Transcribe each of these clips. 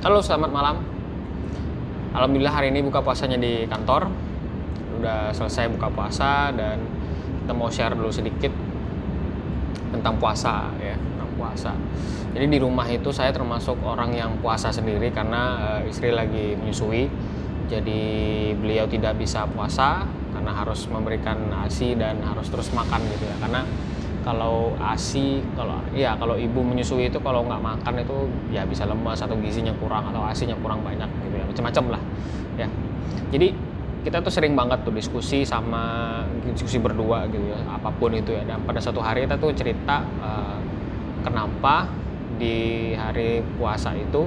Halo, selamat malam. Alhamdulillah hari ini buka puasanya di kantor. Udah selesai buka puasa dan kita mau share dulu sedikit tentang puasa ya, tentang puasa. Jadi di rumah itu saya termasuk orang yang puasa sendiri karena istri lagi menyusui. Jadi beliau tidak bisa puasa karena harus memberikan ASI dan harus terus makan gitu ya. Karena kalau ASI, kalau ibu menyusui itu kalau nggak makan itu ya bisa lemas atau gizinya kurang atau ASInya kurang banyak gitu ya, macam-macam lah ya. Jadi kita tuh sering banget tuh diskusi berdua gitu ya, apapun itu ya. Dan pada suatu hari kita tuh cerita kenapa di hari puasa itu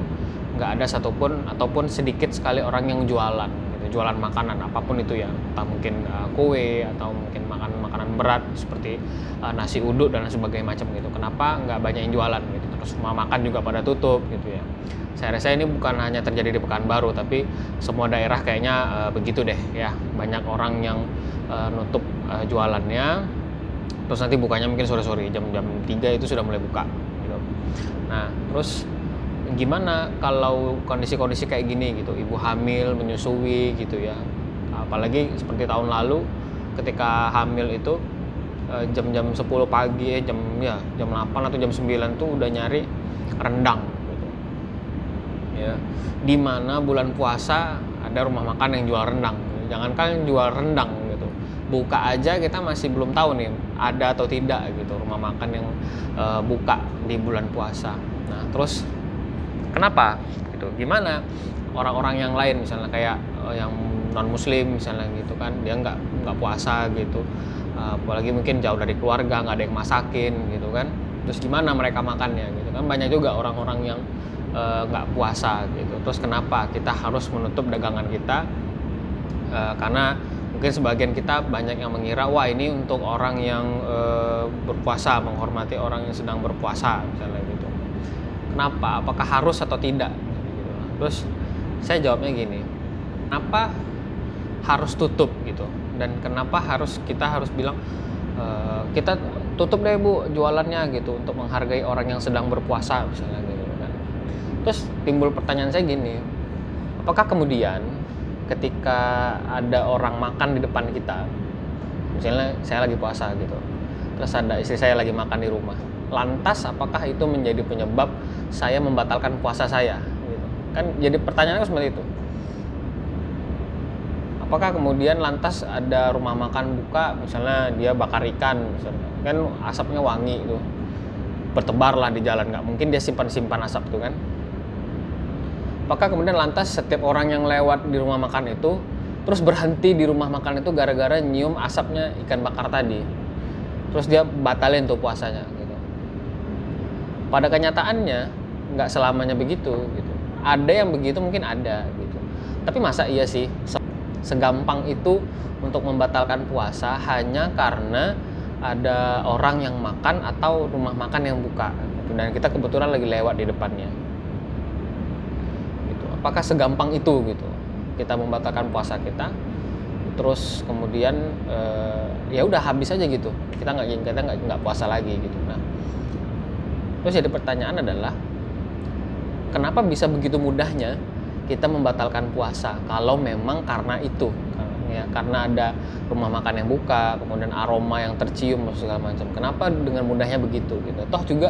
nggak ada satupun ataupun sedikit sekali orang yang jualan gitu, jualan makanan apapun itu ya, entah mungkin kue atau mungkin makanan berat seperti nasi uduk dan sebagainya macam gitu. Kenapa nggak banyak yang jualan gitu, terus rumah makan juga pada tutup gitu ya. Saya rasa ini bukan hanya terjadi di Pekanbaru, tapi semua daerah kayaknya begitu deh ya. Banyak orang yang nutup jualannya, terus nanti bukanya mungkin sore-sore jam-jam 3 itu sudah mulai buka gitu. Nah terus gimana kalau kondisi-kondisi kayak gini gitu, ibu hamil menyusui gitu ya, apalagi seperti tahun lalu ketika hamil itu jam-jam 10 pagi jam 8 atau jam 9 tuh udah nyari rendang gitu ya. Dimana bulan puasa ada rumah makan yang jual rendang, jangankan jual rendang gitu, buka aja kita masih belum tahu nih ada atau tidak gitu rumah makan yang buka di bulan puasa. Nah terus kenapa gitu, gimana orang-orang yang lain misalnya kayak yang non muslim misalnya gitu kan, dia nggak puasa gitu, apalagi mungkin jauh dari keluarga, nggak ada yang masakin gitu kan, terus gimana mereka makannya gitu kan. Banyak juga orang-orang yang nggak puasa gitu. Terus kenapa kita harus menutup dagangan kita? Karena mungkin sebagian kita banyak yang mengira wah ini untuk orang yang berpuasa, menghormati orang yang sedang berpuasa misalnya gitu. Kenapa? Apakah harus atau tidak? Gitu. Terus saya jawabnya gini, kenapa harus tutup gitu? Dan kenapa kita harus bilang kita tutup deh bu jualannya gitu untuk menghargai orang yang sedang berpuasa misalnya gitu kan. Terus timbul pertanyaan saya gini, apakah kemudian ketika ada orang makan di depan kita, misalnya saya lagi puasa gitu, terus ada istri saya lagi makan di rumah, lantas apakah itu menjadi penyebab saya membatalkan puasa saya gitu. Kan jadi pertanyaannya seperti itu. Apakah kemudian lantas ada rumah makan buka, misalnya dia bakar ikan misalnya, kan asapnya wangi itu bertebar lah di jalan, nggak mungkin dia simpan asap tuh kan. Apakah kemudian lantas setiap orang yang lewat di rumah makan itu terus berhenti di rumah makan itu gara-gara nyium asapnya ikan bakar tadi, terus dia batalin tuh puasanya gitu. Pada kenyataannya nggak selamanya begitu gitu. Ada yang begitu mungkin ada gitu. Tapi masa iya sih segampang itu untuk membatalkan puasa hanya karena ada orang yang makan atau rumah makan yang buka gitu, dan kita kebetulan lagi lewat di depannya gitu. Apakah segampang itu gitu kita membatalkan puasa kita, terus kemudian ya udah habis aja gitu, kita nggak puasa lagi gitu. Nah terus jadi pertanyaan adalah kenapa bisa begitu mudahnya kita membatalkan puasa kalau memang karena itu ya, karena ada rumah makan yang buka, kemudian aroma yang tercium segala macam. Kenapa dengan mudahnya begitu gitu? Toh juga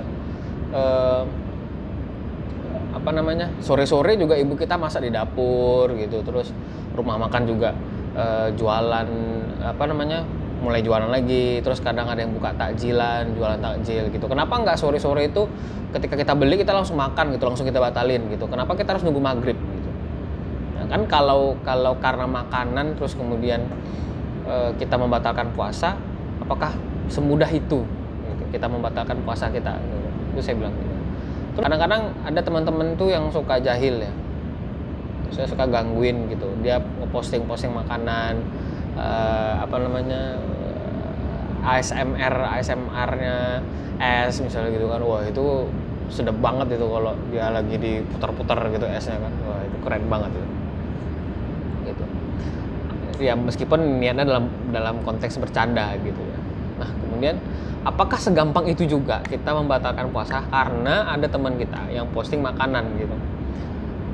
sore-sore juga ibu kita masak di dapur gitu, terus rumah makan juga jualan mulai jualan lagi, terus kadang ada yang buka takjilan, jualan takjil gitu. Kenapa nggak sore-sore itu ketika kita beli kita langsung makan gitu, langsung kita batalin gitu? Kenapa kita harus nunggu maghrib gitu? Nah, kan kalau karena makanan terus kemudian kita membatalkan puasa, apakah semudah itu gitu, kita membatalkan puasa kita gitu? Itu saya bilang gitu. Terus kadang-kadang ada teman-teman tuh yang suka jahil ya, saya suka gangguin gitu, dia posting makanan ASMR-nya es misalnya gitu kan. Wah itu sedap banget itu kalau dia lagi diputar-putar gitu esnya kan. Wah itu keren banget itu gitu ya, meskipun niatnya dalam konteks bercanda gitu ya. Nah kemudian apakah segampang itu juga kita membatalkan puasa karena ada teman kita yang posting makanan gitu?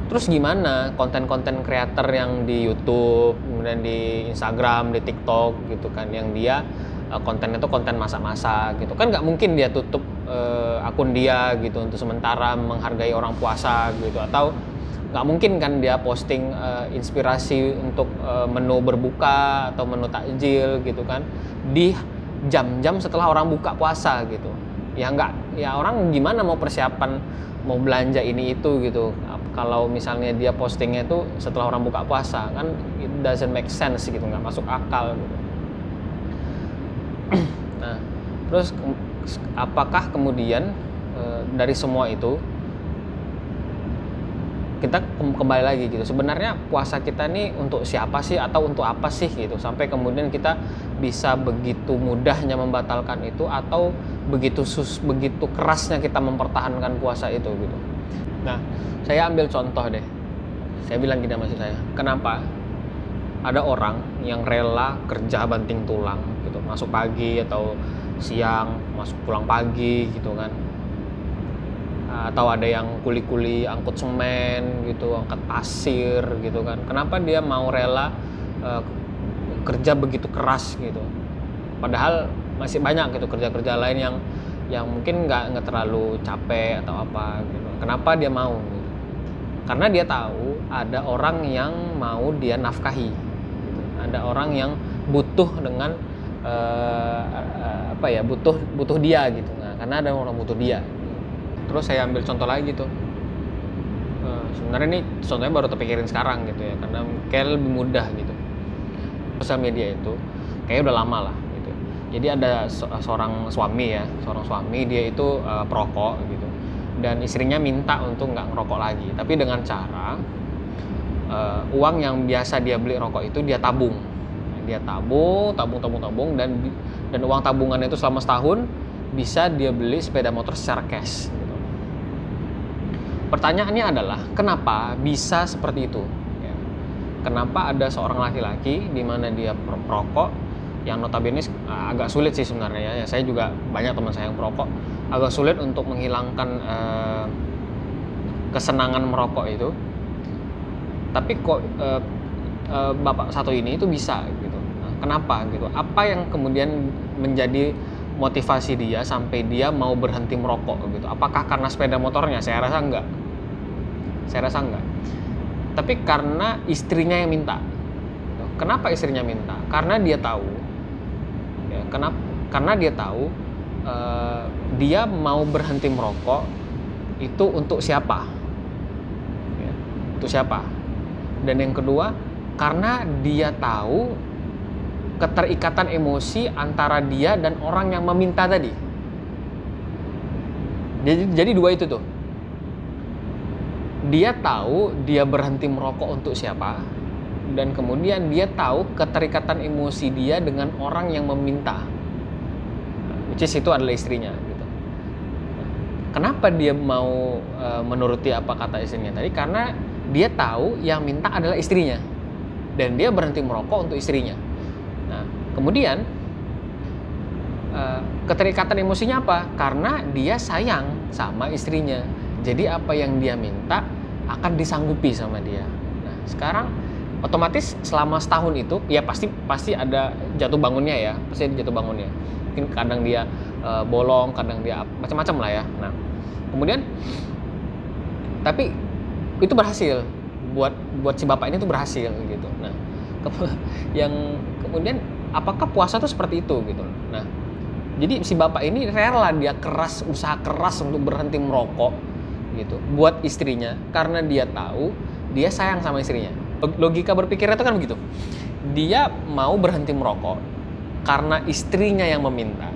Terus gimana konten-konten kreator yang di YouTube, kemudian di Instagram, di TikTok gitu kan, yang dia kontennya itu konten masak-masak gitu kan, nggak mungkin dia tutup akun dia gitu untuk sementara menghargai orang puasa gitu, atau nggak mungkin kan dia posting inspirasi untuk menu berbuka atau menu takjil gitu kan di jam-jam setelah orang buka puasa gitu. Ya nggak, ya orang gimana mau persiapan mau belanja ini itu gitu kalau misalnya dia postingnya itu setelah orang buka puasa, kan it doesn't make sense gitu, nggak masuk akal gitu. Nah, terus apakah kemudian dari semua itu kita kembali lagi gitu, sebenarnya puasa kita nih untuk siapa sih atau untuk apa sih gitu, sampai kemudian kita bisa begitu mudahnya membatalkan itu, atau begitu kerasnya kita mempertahankan puasa itu gitu. Nah, saya ambil contoh deh, saya bilang gini maksud saya, kenapa ada orang yang rela kerja banting tulang gitu, masuk pagi atau siang, masuk pulang pagi gitu kan, atau ada yang kuli-kuli angkut semen gitu, angkat pasir gitu kan. Kenapa dia mau rela kerja begitu keras gitu, padahal masih banyak gitu kerja-kerja lain yang mungkin nggak terlalu capek atau apa gitu. Kenapa dia mau gitu? Karena dia tahu ada orang yang mau dia nafkahi gitu. Ada orang yang butuh dengan butuh dia gitu. Nah, karena ada orang butuh dia. Terus saya ambil contoh lagi tuh, sebenarnya ini contohnya baru terpikirin sekarang gitu ya, karena kayak lebih mudah gitu. Sosial media itu kayak udah lama lah gitu. Jadi ada seorang suami dia itu perokok gitu, dan istrinya minta untuk nggak ngerokok lagi, tapi dengan cara uang yang biasa dia beli rokok itu dia tabung, dan uang tabungan itu selama setahun bisa dia beli sepeda motor secara cash gitu. Pertanyaannya adalah kenapa bisa seperti itu ya? Kenapa ada seorang laki-laki di mana dia perokok, yang notabene agak sulit sih sebenarnya ya, saya juga banyak teman saya yang perokok, agak sulit untuk menghilangkan kesenangan merokok itu, tapi kok bapak satu ini itu bisa gitu. Nah, kenapa gitu? Apa yang kemudian menjadi motivasi dia sampai dia mau berhenti merokok gitu? Apakah karena sepeda motornya? Saya rasa enggak. Tapi karena istrinya yang minta. Kenapa istrinya minta? Karena dia tahu ya, karena dia tahu dia mau berhenti merokok itu untuk siapa ya, untuk siapa. Dan yang kedua, karena dia tahu keterikatan emosi antara dia dan orang yang meminta tadi. Jadi dua itu tuh. Dia tahu dia berhenti merokok untuk siapa, dan kemudian dia tahu keterikatan emosi dia dengan orang yang meminta, which is itu adalah istrinya gitu. Kenapa dia mau menuruti apa kata istrinya tadi? Karena dia tahu yang minta adalah istrinya, dan dia berhenti merokok untuk istrinya. Nah, kemudian keterikatan emosinya apa? Karena dia sayang sama istrinya. Jadi apa yang dia minta akan disanggupi sama dia. Nah, sekarang otomatis selama setahun itu ya pasti ada jatuh bangunnya ya, pasti ada jatuh bangunnya. Mungkin kadang dia bolong, kadang dia macam-macam lah ya. Nah, kemudian tapi itu berhasil buat si bapak ini tuh berhasil gitu. Nah, yang kemudian apakah puasa tuh seperti itu gitu. Nah, jadi si bapak ini rela dia usaha keras untuk berhenti merokok gitu buat istrinya, karena dia tahu dia sayang sama istrinya. Logika berpikirnya itu kan begitu. Dia mau berhenti merokok karena istrinya yang meminta,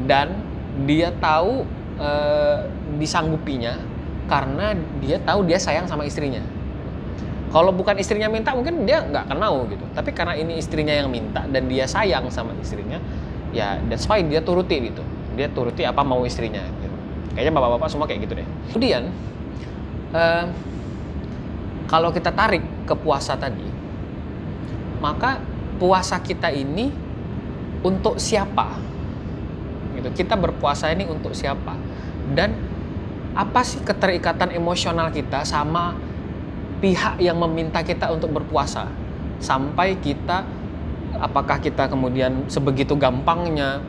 dan dia tahu disanggupinya karena dia tahu dia sayang sama istrinya. Kalau bukan istrinya minta mungkin dia nggak akan mau gitu, tapi karena ini istrinya yang minta dan dia sayang sama istrinya, ya that's why dia turuti gitu. Dia turuti apa mau istrinya gitu. Kayaknya bapak-bapak semua kayak gitu deh. Kemudian kalau kita tarik ke puasa tadi, maka puasa kita ini untuk siapa? Gitu. Kita berpuasa ini untuk siapa? Dan apa sih keterikatan emosional kita sama pihak yang meminta kita untuk berpuasa, sampai kita, apakah kita kemudian sebegitu gampangnya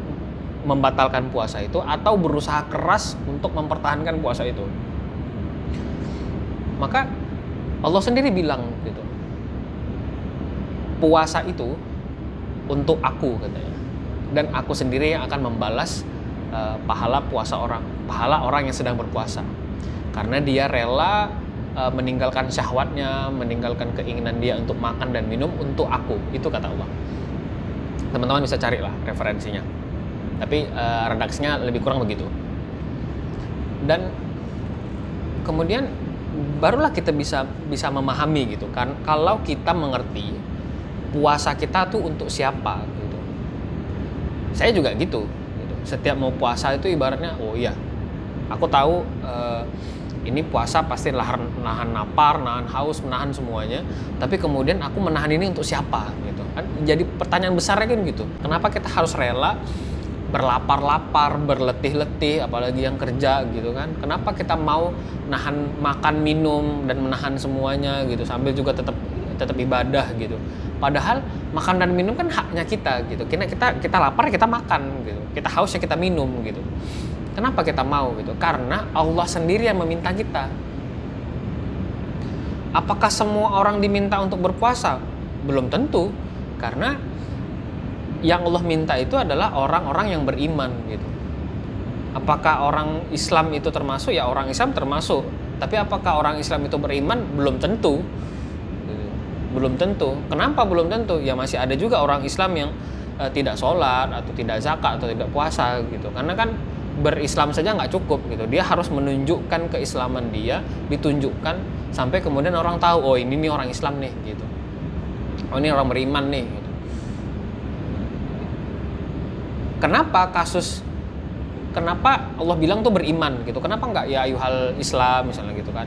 membatalkan puasa itu atau berusaha keras untuk mempertahankan puasa itu. Maka Allah sendiri bilang gitu, puasa itu untuk aku katanya, dan aku sendiri yang akan membalas pahala orang yang sedang berpuasa, karena dia rela meninggalkan syahwatnya, meninggalkan keinginan dia untuk makan dan minum untuk aku. Itu kata Allah. Teman-teman bisa carilah referensinya, tapi redaksinya lebih kurang begitu. Dan kemudian barulah kita bisa memahami gitu kan, kalau kita mengerti puasa kita tuh untuk siapa gitu. Saya juga gitu. Setiap mau puasa itu ibaratnya, oh iya, aku tahu ini puasa pasti nahan lapar, nahan haus, menahan semuanya. Tapi kemudian aku menahan ini untuk siapa gitu kan? Jadi pertanyaan besarnya kan gitu. Kenapa kita harus rela berlapar-lapar, berletih-letih, apalagi yang kerja gitu kan? Kenapa kita mau nahan makan, minum dan menahan semuanya gitu, sambil juga tetap ibadah gitu? Padahal makan dan minum kan haknya kita gitu. Kita lapar, kita makan gitu. Kita haus, ya kita minum gitu. Kenapa kita mau gitu? Karena Allah sendiri yang meminta kita. Apakah semua orang diminta untuk berpuasa? Belum tentu. Karena yang Allah minta itu adalah orang-orang yang beriman gitu. Apakah orang Islam itu termasuk? Ya, orang Islam termasuk. Tapi apakah orang Islam itu beriman? Belum tentu. Belum tentu. Kenapa belum tentu? Ya masih ada juga orang Islam yang tidak sholat atau tidak zakat atau tidak puasa gitu. Karena kan berislam saja nggak cukup gitu. Dia harus menunjukkan keislaman dia, ditunjukkan sampai kemudian orang tahu, oh ini nih orang Islam nih gitu. Oh ini orang beriman nih gitu. Kenapa Allah bilang tuh beriman gitu? Kenapa nggak ya ayyuhal Islam misalnya gitu kan?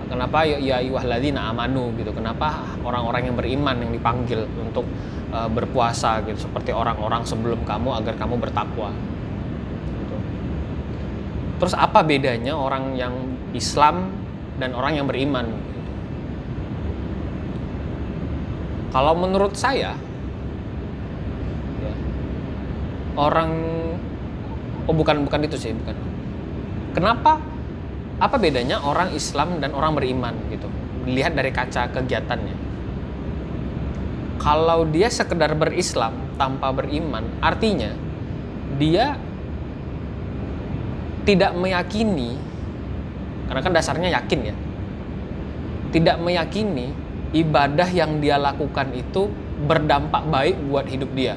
Kenapa ya ayyuhalladzina amanu gitu? Kenapa orang-orang yang beriman yang dipanggil untuk berpuasa gitu, seperti orang-orang sebelum kamu agar kamu bertakwa gitu. Terus apa bedanya orang yang Islam dan orang yang beriman gitu? Kalau menurut saya ya, bukan itu sih, bukan. Kenapa? Apa bedanya orang Islam dan orang beriman gitu? Lihat dari kaca kegiatannya. Kalau dia sekedar berislam tanpa beriman, artinya dia tidak meyakini, karena kan dasarnya yakin ya, tidak meyakini ibadah yang dia lakukan itu berdampak baik buat hidup dia.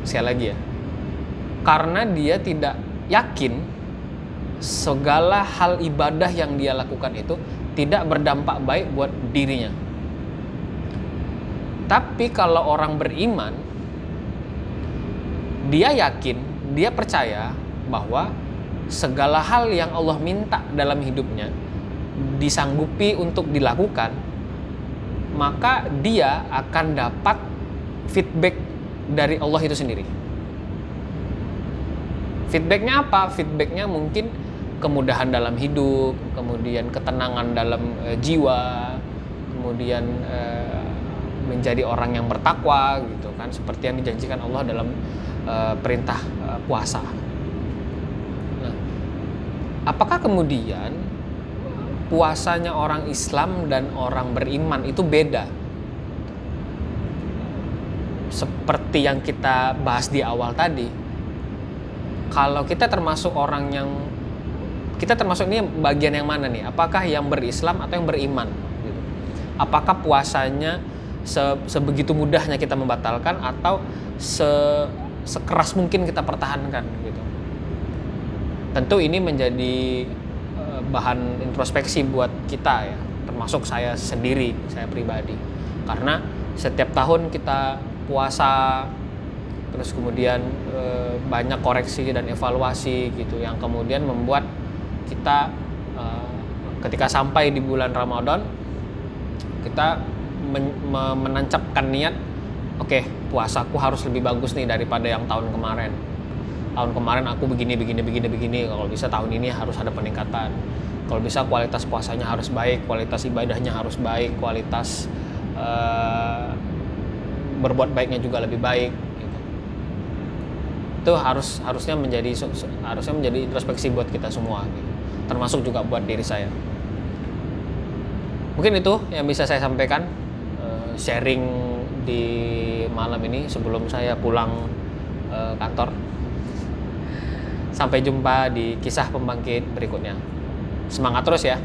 Sekali lagi ya, karena dia tidak yakin segala hal ibadah yang dia lakukan itu tidak berdampak baik buat dirinya. Tapi kalau orang beriman, dia yakin, dia percaya bahwa segala hal yang Allah minta dalam hidupnya disanggupi untuk dilakukan, maka dia akan dapat feedback dari Allah itu sendiri. Feedbacknya apa? Feedbacknya mungkin kemudahan dalam hidup, kemudian ketenangan dalam jiwa, kemudian menjadi orang yang bertakwa gitu kan, seperti yang dijanjikan Allah dalam perintah puasa. Nah, apakah kemudian puasanya orang Islam dan orang beriman itu beda? Seperti yang kita bahas di awal tadi, kalau kita termasuk orang yang, kita termasuk ini bagian yang mana nih? Apakah yang berislam atau yang beriman? Gitu. Apakah puasanya sebegitu mudahnya kita membatalkan atau sekeras mungkin kita pertahankan? Gitu. Tentu ini menjadi bahan introspeksi buat kita ya, termasuk saya sendiri, saya pribadi. Karena setiap tahun kita puasa, terus kemudian banyak koreksi dan evaluasi gitu, yang kemudian membuat kita ketika sampai di bulan Ramadan kita menancapkan niat, oke, puasaku harus lebih bagus nih daripada yang tahun kemarin. Tahun kemarin aku begini, kalau bisa tahun ini harus ada peningkatan. Kalau bisa kualitas puasanya harus baik, kualitas ibadahnya harus baik, kualitas berbuat baiknya juga lebih baik gitu. Itu harusnya menjadi introspeksi buat kita semua gitu. Termasuk juga buat diri saya. Mungkin itu yang bisa saya sampaikan, sharing di malam ini sebelum saya pulang kantor. Sampai jumpa di kisah pembangkit berikutnya. Semangat terus ya.